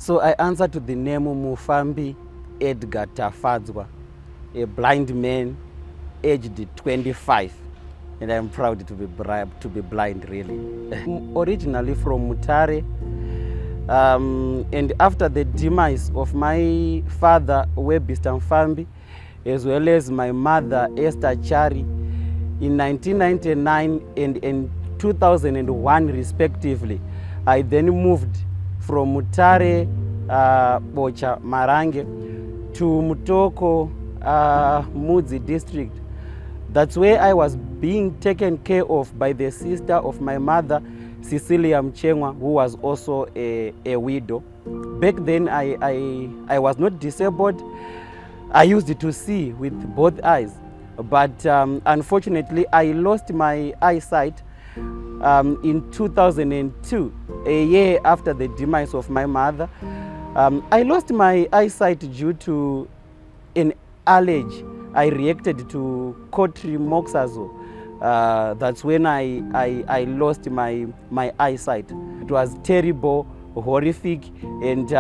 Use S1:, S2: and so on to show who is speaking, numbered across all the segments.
S1: So I answer to the name Mufambi Edgar Tafadzwa, a blind man aged 25, and I'm proud to be blind really. Originally from Mutare, and after the demise of my father Edgar Mufambi, as well as my mother Esther Chari, in 1999 and in 2001 respectively, I then moved from Mutare, Bocha, Marange to Mutoko, Mudzi district. That's where I was being taken care of by the sister of my mother, Cecilia Mchengwa, who was also a widow. Back then I was not disabled. I used to see with both eyes, but unfortunately I lost my eyesight in 2002, a year after the demise of my mother. I lost my eyesight due to an allergy. I reacted to cotrimoxazole. That's when I lost my eyesight. It was terrible, horrific, and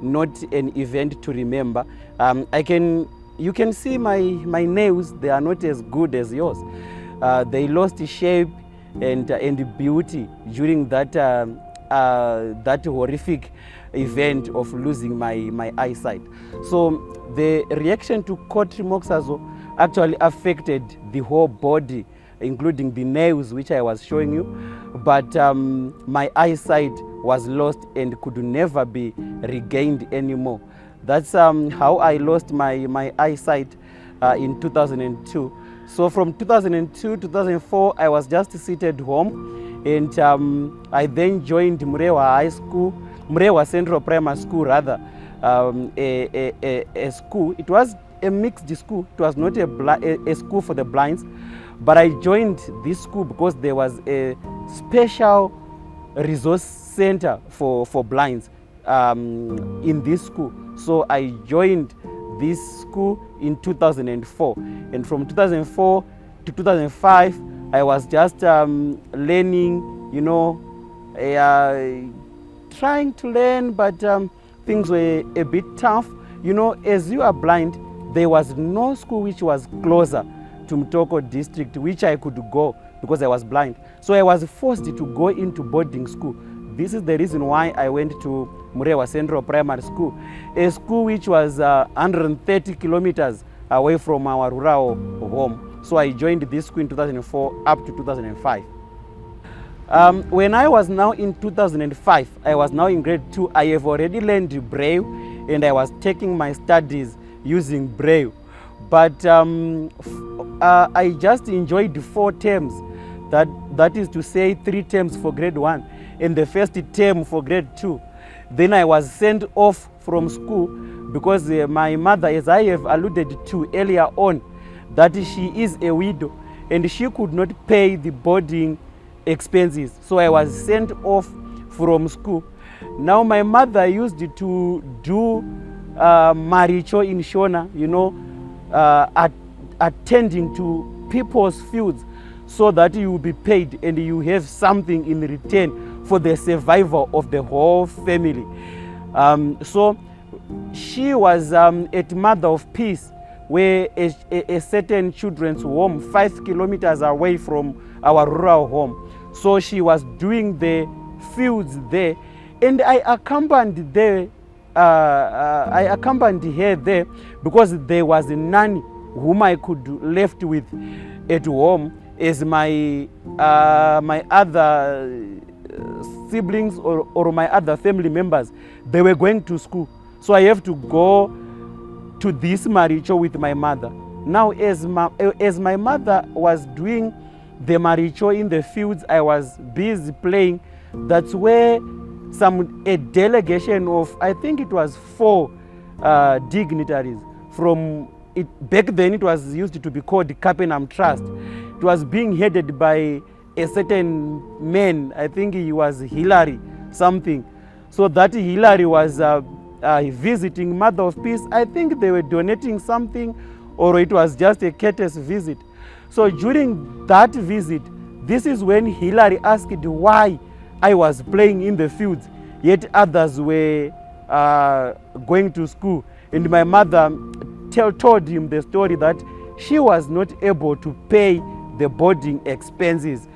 S1: not an event to remember. You can see my nails, they are not as good as yours. They lost shape and beauty during that horrific event of losing my eyesight. So the reaction to cotrimoxazole actually affected the whole body, including the nails, which I was showing you, but my eyesight was lost and could never be regained anymore. That's how I lost my eyesight in 2002. So from 2002 to 2004, I was just seated home, and I then joined Murewa High School, Murewa Central Primary School rather, a school. It was a mixed school. It was not a school for the blinds, but I joined this school because there was a special resource center for blinds in this school. So I joined this school in 2004, and from 2004 to 2005 I was just learning, you know, trying to learn, but things were a bit tough. You know, as you are blind, there was no school which was closer to Mutoko district which I could go because I was blind. So I was forced to go into boarding school. This is the reason why I went to Murewa Central Primary School, a school which was 130 kilometers away from our rural home. So I joined this school in 2004 up to 2005. When I was now in 2005, I was now in grade 2. I have already learned Braille, and I was taking my studies using Braille. But I just enjoyed 4 terms. That is to say 3 terms for grade 1 and the first term for grade 2. Then I was sent off from school because my mother, as I have alluded to earlier on, that she is a widow and she could not pay the boarding expenses. So I was sent off from school. Now my mother used to do maricho in Shona, you know, attending to people's fields so that you will be paid and you have something in return for the survival of the whole family. So she was at Mother of Peace, where a certain children's home 5 kilometers away from our rural home. So she was doing the fields there, and I accompanied her there because there was a nanny whom I could left with at home, as my other siblings or my other family members, they were going to school. So I have to go to this maricho with my mother. Now as my mother was doing the maricho in the fields, I was busy playing. That's where a delegation of, I think it was 4 dignitaries from it. Back then it was used to be called the Capenham Trust. It was being headed by a certain man. I think he was Hillary something. So that Hillary was visiting Mother of Peace. I think they were donating something, or it was just a courteous visit. So during that visit, this is when Hillary asked why I was playing in the fields, yet others were going to school, and my mother told him the story that she was not able to pay the boarding expenses